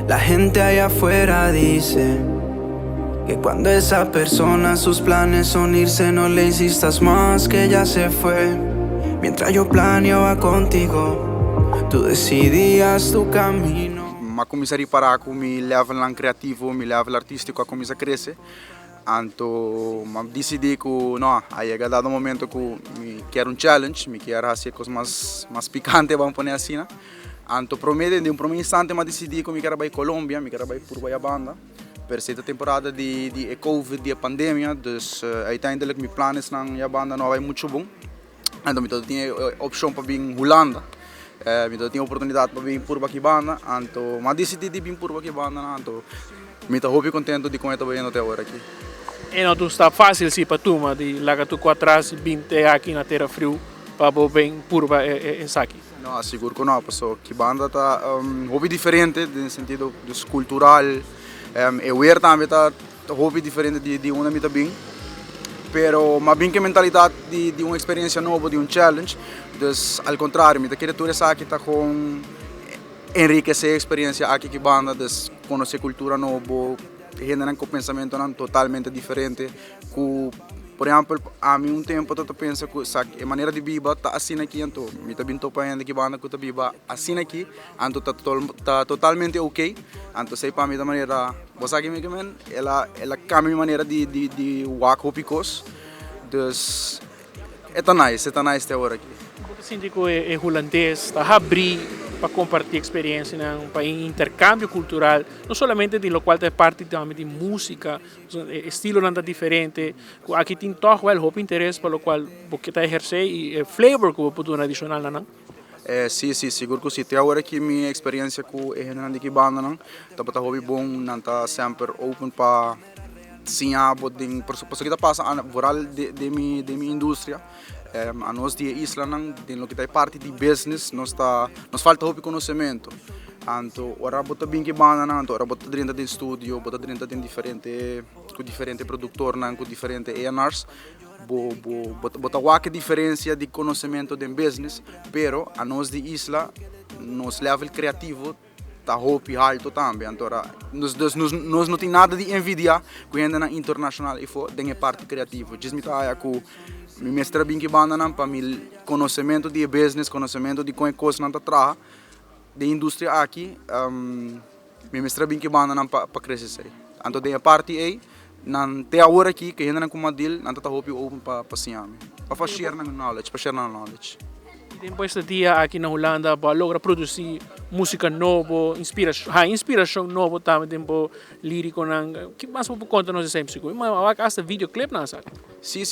La gente allá afuera dice que cuando esa persona sus planes son irse, no le insistas más, que ya se fue. Mientras yo planeaba contigo, tú decidías tu camino. Ma comisari para ako mi level lang kreativo, mi level artístico a começa a crescer. Anto, ma decidi que no, aí é dado momento que me quero um challenge, me quero fazer coisas mais picantes, vamos pôr assim, né? Anto promete de um primeiro instante, mas decidi que me quero ir para Colômbia, me quero ir por a banda. Per esta temporada de COVID, de pandemia, dus uiteindelijk mijn plan is naar a banda não vai muito bom. Então, eu tinha opção para vir em Holanda. Eu tinha oportunidade para vir por aqui banda, então, mas decidi de vir por aqui banda, então, me estou muito contente de como estou vendo até agora aqui. E não está fácil se para tu, mas de lá que tu atrás, vinte aqui na terra frio, para bem purba e aqui. Não, seguro que não, porque que banda está hobby diferente, no sentido cultural, o air também está hobby diferente de onde me está bem. Pero mas bem que a mentalidade de uma experiência nova, de um challenge, dus ao contrário, me querer tudo isso aqui está com enriquecer a experiência aqui que banda, dus conhecer cultura nova, generar com pensamento não totalmente diferente, que por exemplo, a mim tempo eu penso que a maneira de viver está assim aqui, então me está bem topando que banda que está viva assim aqui, então está totalmente ok, então sei para mim da maneira, você aqui me ela cambia a maneira de walk hopicos, dus é nice até agora aqui. Eu sinto que é holandês, está a abrir para compartilhar experiência em um país intercâmbio cultural, não somente de lo qual é parte também de música, estilo não diferente, aqui tem todo o interesse pelo qual você está exercer e flavor que você pode adicionar não. Sim, seguro que sim. Até agora que minha experiência com a generando aqui banda não, tá hobby bom, não tá sempre open para sim a bodin, por suposto que tá passa a voral de minha indústria. A nós de isla não, de lo que tá parte de business, nos falta hobby conhecimento. Então, ora bota bem que banda não, ora bota dentro de estúdio, bota dentro de diferente produtor não, com diferente A&Rs. Bota qualquer diferença de conhecimento de business, pero a nós de isla, nos level criativo tá hobby alto também. Então, nós não tem nada de envidiar com a na internacional e for de parte criativa. Diz me tá que me mestra bem que banda não para mim conhecimento de business, conhecimento de como coisa não tá traga de indústria aqui, me mestra bem que banda não para crescer. Então, de parte aí até agora aqui, que ainda não como deal, não está hobby open para Siame. Para share na knowledge, para share na knowledge. E depois de dia aqui na Holanda, para lograr produzir música nova, inspiração nova também, tempo lírico, que mais você conta nos sempre, mas hasta videoclip não sabe? Sim,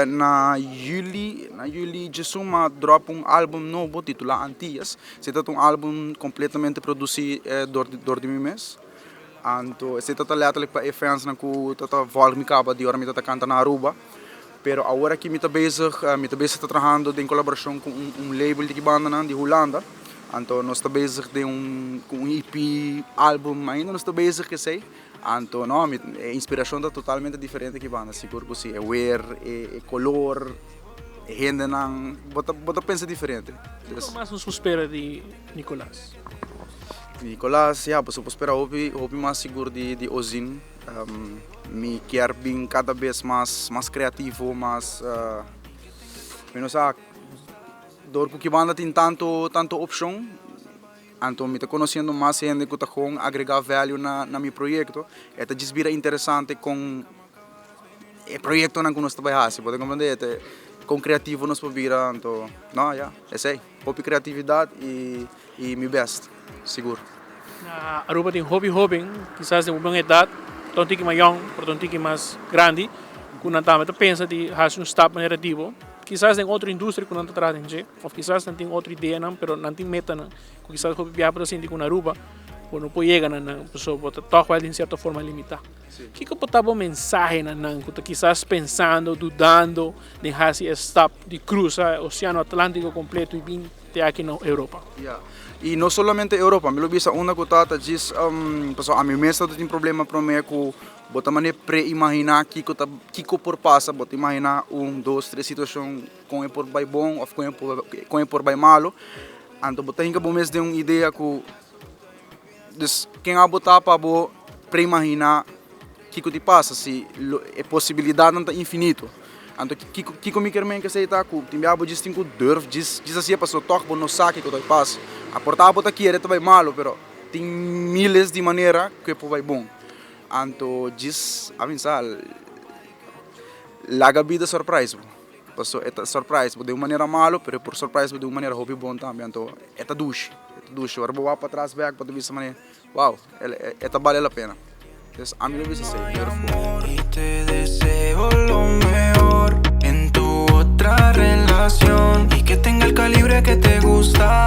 na Juli, Jesuma drop álbum novo titulado Antillas. Se trata álbum completamente produzido por mim mesmo. Então, esse está letterlijk para fans na que está volgando capa de hora me está cantando na Aruba, pero agora que me está bezig trabalhando em colaboração com label de banda de Holanda, então nós está bezig de com EP álbum ainda nós está bezig que sei, então não, a inspiração está totalmente diferente que banda, seguro que sim, é wear, é color, é gente não, bota pensa diferente. Como mais nos espera de Nicolás? Nicolás, pues espera hobby mais seguro de Ozin. Me quer bem cada vez mais criativo, mais menos dor que banda tem tanto opção. Então me está conhecendo mais gente que está com agregar value na meu projeto. É desvira interessante com o projeto que nós trabalhamos, pode compreender? Com criativo nós podemos então, não, é isso. Hobby criatividade e meu best. Seguro. Na Aruba tem hobby, quizás de uma idade, tanto que mais young, por tanto que mais grande, quando também pensa de fazer step narrativo, quizás tem outra indústria que não está trazendo, ou quizás não tem outra ideia, não, mas não tem meta, não. Quizás hobby viajar assim de Aruba, quando não pode chegar, não, pessoa pode tocar de certa forma limitar. O que pode dar uma mensagem, não, que quizás pensando, dudando, de fazer step de cruzar o Oceano Atlântico completo e vir até aqui na Europa? E não somente Europa, me lo bisa uma coisa diz, a mim mesmo tem problema para mim que bota maneira pré-imaginar que por passa, bota imaginar 1, 2, 3 situações com por bem bom ou com por bem malo, então bota hinca bom mesmo de uma ideia que Dus quem a botar para bo pre-imaginar que te passa se é possibilidade não tá infinito. Então que comigo que sei tá com tem abo diz tem com durf diz assim para só toque no saque que eu passa. A porta bota aqui era vai malo, pero tem milhares de maneira que vai bom. Então diz avançar la vida surprise. Passou é surprise de uma maneira malo, pero por surprise de uma maneira hobby bom também. Então é duche. Agora vou para trás back para ver essa maneira. Wow, esta vale a pena. Entonces, a mí lo hubiese sido beautiful. Y te deseo lo mejor en tu otra relación y que tenga el calibre que te gusta.